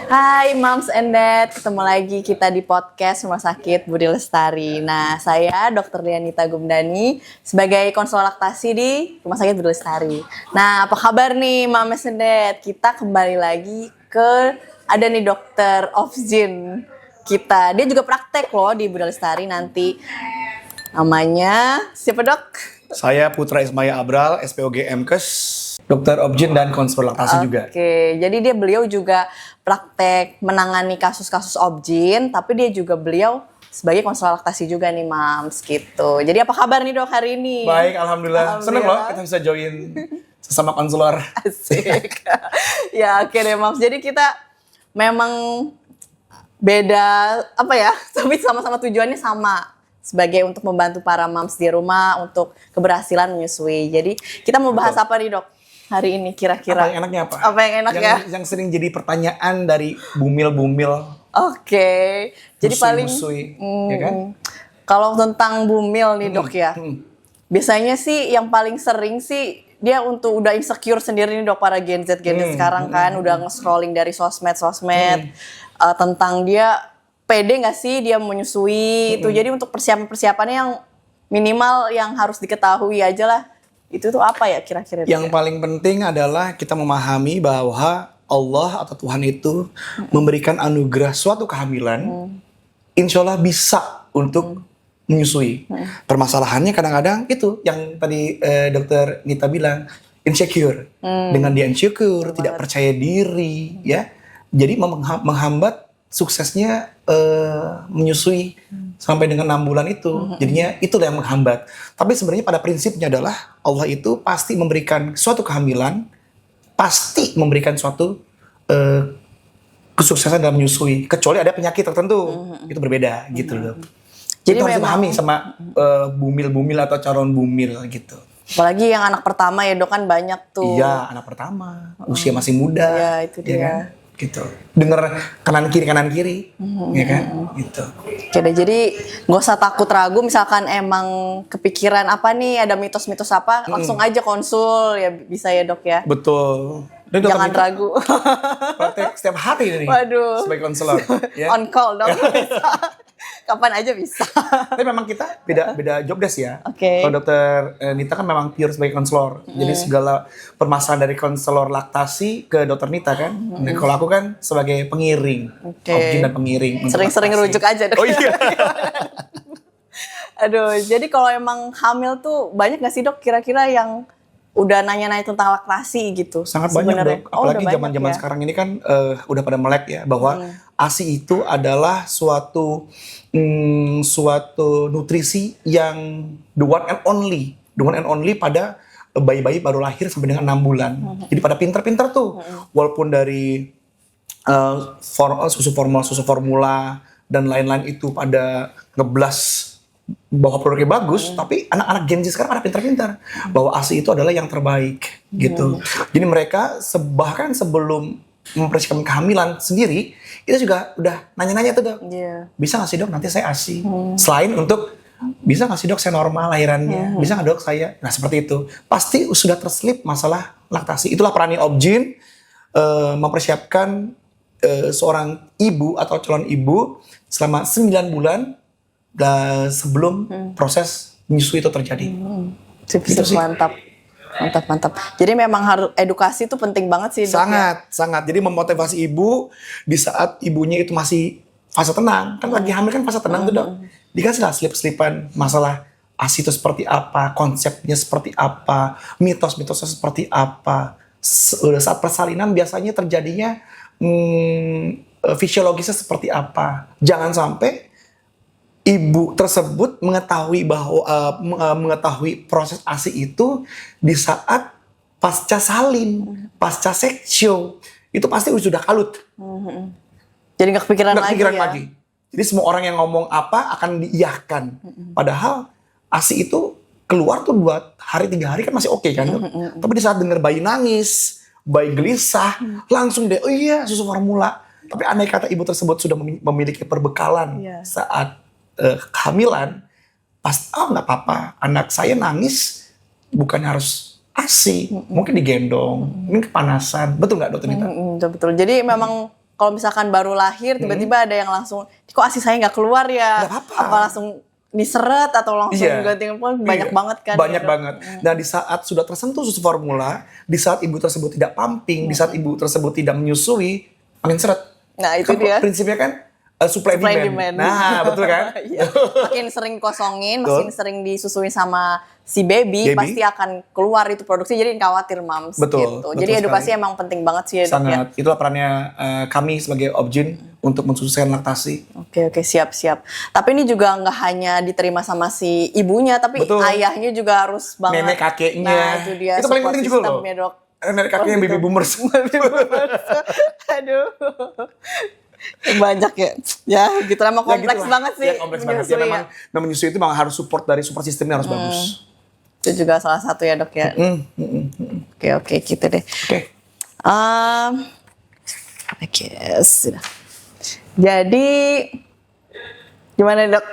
Hai Moms and Dad, ketemu lagi kita di podcast Rumah Sakit Budi Lestari. Nah, saya Dr. Lianita Gumdani sebagai konselor laktasi di Rumah Sakit Budi Lestari. Nah, apa kabar nih Moms and Dad? Kita kembali lagi ada nih Dr. Ofzin kita. Dia juga praktek loh di Budi Lestari nanti. Namanya siapa dok? Saya Putra Ismaya Abral, SPOG MKes, dokter objin dan konselor laktasi juga. Oke, jadi beliau juga praktek menangani kasus-kasus objin, tapi beliau sebagai konselor laktasi juga nih Mams gitu. Jadi apa kabar nih dok hari ini? Baik, alhamdulillah. Seneng loh kita bisa join sesama konselor. Asik. Ya oke deh Mams, jadi kita memang beda tapi sama-sama tujuannya sama. Sebagai untuk membantu para moms di rumah untuk keberhasilan menyusui. Jadi kita mau bahas apa nih dok hari ini kira-kira? Apa yang enaknya apa? Apa yang enak ya? Yang sering jadi pertanyaan dari bumil-bumil. Oke. Jadi paling ya kan? Kalau tentang bumil nih dok ya. Biasanya sih yang paling sering sih dia untuk udah insecure sendiri nih dok, para Gen Z sekarang kan udah nge-scrolling dari sosmed tentang dia pede nggak sih dia menyusui itu. Jadi untuk persiapannya yang minimal yang harus diketahui aja lah. Itu tuh apa ya kira-kira? Yang paling penting adalah kita memahami bahwa Allah atau Tuhan itu memberikan anugerah suatu kehamilan, insya Allah bisa untuk menyusui. Permasalahannya kadang-kadang itu yang tadi dokter Nita bilang, insecure. Dengan dia insecure, tidak percaya diri, ya. Jadi menghambat suksesnya menyusui sampai dengan 6 bulan itu. Jadinya itulah yang menghambat. Tapi sebenarnya pada prinsipnya adalah Allah itu pasti memberikan suatu kehamilan, pasti memberikan suatu kesuksesan dalam menyusui. Kecuali ada penyakit tertentu, itu berbeda gitu loh. Jadi harus dipahami sama bumil-bumil atau calon bumil gitu. Apalagi yang anak pertama ya dok, kan banyak tuh. Iya, anak pertama, usia masih muda. Iya, itu dia. Ya kan? Gitu. Dengar kanan kiri, ya kan? Gitu. Oke deh, jadi nggak usah takut ragu. Misalkan emang kepikiran apa nih, ada mitos-mitos apa, langsung aja konsul ya, bisa ya dok ya. Betul. Dan jangan ragu. Praktek setiap hari ini. Waduh. Sebagai konselor. Ya? On call dong. Kapan aja bisa. Tapi memang kita beda job desk ya. Oke. Kalau dokter Nita kan memang pure sebagai konselor. Jadi segala permasalahan dari konselor laktasi ke dokter Nita kan. Dan kalau aku kan sebagai pengiring. Objin dan pengiring. Sering-sering rujuk aja dok. Oh iya. Aduh, jadi kalau emang hamil tuh banyak gak sih dok kira-kira yang udah nanya-nanya tentang laktasi gitu? Sangat banyak dok. Apalagi zaman-zaman sekarang ini kan udah pada melek ya. Bahwa ASI itu adalah suatu nutrisi yang the one and only pada bayi-bayi baru lahir sampai dengan 6 bulan. Jadi pada pinter-pinter tuh. Walaupun dari susu formula dan lain-lain itu pada ngeblas bahwa produknya bagus, tapi anak-anak Gen Z sekarang pada pintar-pintar bahwa ASI itu adalah yang terbaik gitu. Jadi mereka bahkan sebelum mempersiapkan kehamilan sendiri, itu juga udah nanya-nanya tuh dok, bisa nggak sih dok nanti saya ASI? Selain untuk bisa nggak sih dok saya normal lahirannya, bisa nggak dok saya? Nah seperti itu, pasti sudah terselip masalah laktasi. Itulah peran objin mempersiapkan seorang ibu atau calon ibu selama 9 bulan sebelum proses menyusui itu terjadi. Gitu sih. Mantap. Jadi memang harus edukasi itu penting banget sih. Sangat. Jadi memotivasi ibu di saat ibunya itu masih fase tenang. Kan lagi hamil kan fase tenang tuh dok. Dikasih lah selip-selipan masalah ASI itu seperti apa, konsepnya seperti apa, mitos-mitosnya seperti apa. Saat persalinan biasanya terjadinya fisiologisnya seperti apa. Jangan sampai ibu tersebut mengetahui bahwa mengetahui proses ASI itu di saat pasca salin, pasca seksio, itu pasti sudah kalut. Jadi nggak kepikiran lagi. Jadi semua orang yang ngomong apa akan diiyahkan. Padahal ASI itu keluar tuh 2 hari 3 hari kan masih oke kan. Tapi di saat dengar bayi nangis, bayi gelisah, langsung deh, oh iya susu formula. Tapi andai kata ibu tersebut sudah memiliki perbekalan saat kehamilan, nggak apa-apa, anak saya nangis bukan harus ASI, mungkin digendong, mungkin kepanasan, betul nggak dokter Nita? Betul. Jadi memang kalau misalkan baru lahir tiba-tiba ada yang langsung kok ASI saya nggak keluar ya? Nggak apa-apa. Apa langsung diseret atau langsung ganti pun banyak banget kan? Banyak banget. Nah di saat sudah tersentuh susu formula, di saat ibu tersebut tidak pumping, di saat ibu tersebut tidak menyusui, angin seret. Nah itu Kan dia. prinsipnya kan supply demand. Nah betul kan? Iya. Makin sering kosongin, makin sering disusuin sama si baby, pasti akan keluar itu produksi, jadi khawatir moms Betul, gitu. betul Jadi edukasi sekali. emang penting banget sih ya, Dok, ya. Sangat. Itulah perannya kami sebagai Obgyn untuk mensukseskan laktasi. Oke, siap. Tapi ini juga nggak hanya diterima sama si ibunya, tapi Betul. ayahnya juga harus banget. Nenek kakeknya. Nah, itu dia. Itu paling support penting juga loh. systemnya, Dok. Nenek kakeknya baby boomers. Aduh. Banyak ya. Ya, gitu lah, emang kompleks gitulah. banget sih. Ya, kompleks banget. menyusui Ya, memang menyusui itu memang harus support dari support sistemnya harus bagus. Itu juga salah satu ya, Dok ya. Oke, gitu deh. Oke. Oke, sudah. Jadi gimana, Dok?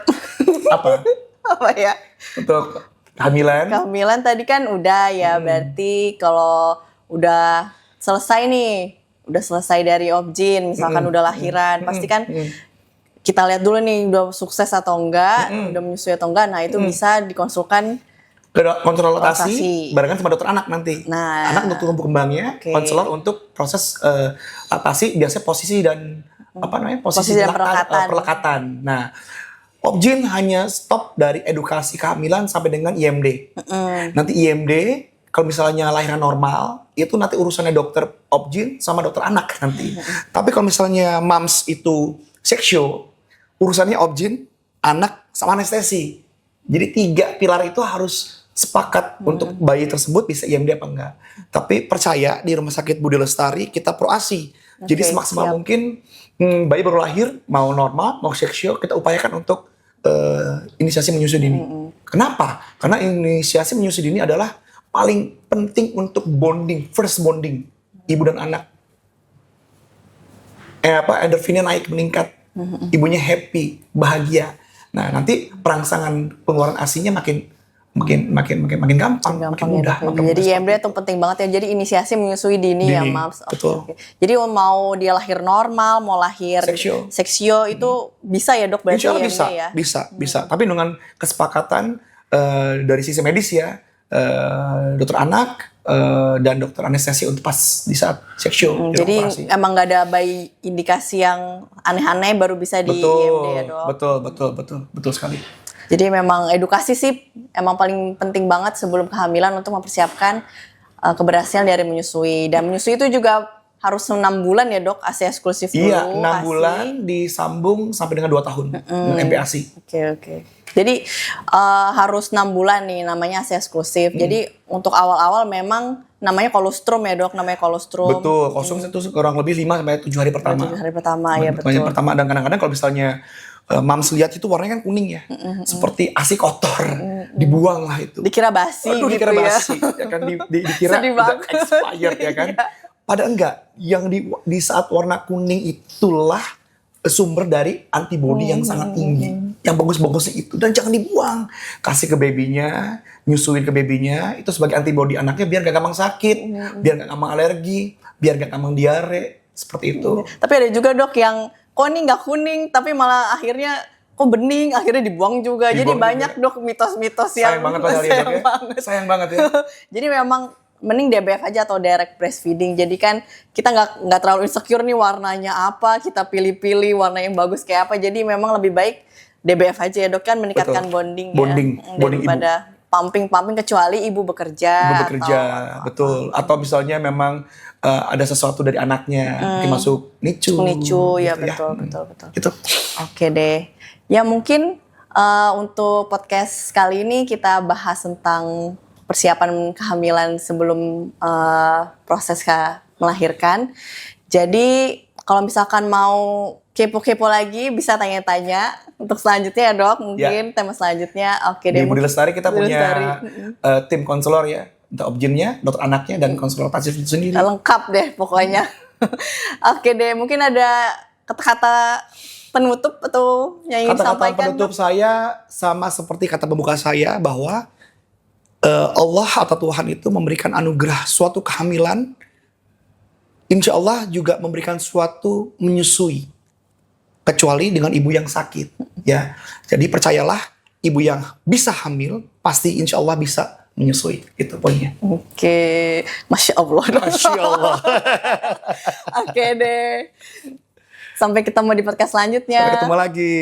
Apa? Apa ya? Untuk kehamilan. Kehamilan tadi kan udah ya, berarti kalau udah selesai nih, udah selesai dari Obgyn, misalkan udah lahiran, pasti kan kita lihat dulu nih udah sukses atau enggak, udah menyusui atau enggak. Nah itu bisa dikonsulkan Ke kontrol Laktasi. laktasi barengan sama dokter anak nanti. Nah. Anak untuk tumbuh kembangnya, konselor untuk proses laktasi biasanya posisi dan posisi dan perlekatan. Nah, Obgyn hanya stop dari edukasi kehamilan sampai dengan IMD. Nanti IMD kalau misalnya lahiran normal itu nanti urusannya dokter Obgyn sama dokter anak nanti. Tapi kalau misalnya moms itu seksio, urusannya Obgyn, anak sama anestesi. Jadi 3 pilar itu harus sepakat untuk bayi tersebut bisa IMD apa enggak. Tapi percaya di Rumah Sakit Budi Lestari kita pro-ASI. Jadi semaksimal mungkin bayi baru lahir mau normal mau seksio kita upayakan untuk inisiasi menyusui dini. Kenapa? Karena inisiasi menyusui dini adalah paling penting untuk bonding, first bonding ibu dan anak. Endorfinnya naik meningkat, ibunya happy, bahagia. Nah nanti perangsangan pengeluaran ASI-nya makin gampang, makin mudah. Jadi IMD itu penting banget ya. Jadi inisiasi menyusui dini ya, Mams. Betul. Oke. Jadi mau dia lahir normal, mau lahir seksio itu bisa ya, Dok, berarti Insya Allah IMD bisa, ya? bisa. Tapi dengan kesepakatan dari sisi medis ya, dokter anak dan dokter anestesi untuk pas di saat seksio. Jadi emang nggak ada bayi indikasi yang aneh-aneh baru bisa di IMD ya, Dok? Betul sekali. Jadi memang edukasi sih emang paling penting banget sebelum kehamilan untuk mempersiapkan keberhasilan dari menyusui. Dan menyusui itu juga harus 6 bulan ya, Dok, ASI eksklusif dulu. Iya, 6 bulan disambung sampai dengan 2 tahun dengan MPASI. Oke. Jadi harus 6 bulan nih namanya ASI eksklusif. Jadi untuk awal-awal memang namanya kolostrum ya, Dok, namanya kolostrum. Betul, kolostrum itu kurang lebih 5 sampai 7 hari pertama. 7 hari pertama ya, betul. Yang pertama, dan kadang-kadang kalau misalnya mams lihat itu warnanya kan kuning ya. Seperti ASI kotor. Dibuang lah itu. Dikira basi Aduh, gitu dikira ya. basi. Ya kan dikira udah expired ya kan. Padahal enggak. Yang di saat warna kuning itulah sumber dari antibodi yang sangat tinggi. Yang bagus-bagusnya itu. Dan jangan dibuang. Kasih ke babynya, nyusuin ke babynya. Itu sebagai antibodi anaknya biar gak gampang sakit. Biar gak gampang alergi. Biar gak gampang diare. Seperti itu. Tapi ada juga, Dok, yang kok ini nggak kuning tapi malah akhirnya kok bening, akhirnya dibuang juga. Jadi banyak, Dok, mitos-mitos yang sayang banget ya. Sayang banget ya. Jadi memang mending DBF aja atau direct breastfeeding. Jadi kan kita nggak terlalu insecure nih warnanya apa, kita pilih-pilih warna yang bagus kayak apa. Jadi memang lebih baik DBF aja ya, Dok, kan meningkatkan bonding daripada pumping kecuali ibu bekerja. Betul. Atau misalnya memang ada sesuatu dari anaknya mungkin masuk nicu gitu ya, betul. Gitu. Oke deh. Ya mungkin untuk podcast kali ini kita bahas tentang persiapan kehamilan sebelum proses melahirkan. Jadi kalau misalkan mau kepo-kepo lagi bisa tanya-tanya untuk selanjutnya ya, Dok. Mungkin tema selanjutnya. Oke deh. Di Budi Lestari kita punya tim konselor ya. Untuk Obgyn-nya, dokter anaknya, dan konselor pasif itu sendiri. Lengkap deh pokoknya. Oke deh, mungkin ada kata-kata penutup atau yang ingin Kata-kata sampaikan? penutup saya sama seperti kata pembuka saya bahwa Allah atau Tuhan itu memberikan anugerah suatu kehamilan insya Allah juga memberikan suatu menyusui. Kecuali dengan ibu yang sakit, ya. Jadi percayalah, ibu yang bisa hamil pasti insya Allah bisa menyusui. Itu poinnya. Oke, Masya Allah. Masya Allah. Oke deh. Sampai ketemu di podcast selanjutnya. Sampai ketemu lagi.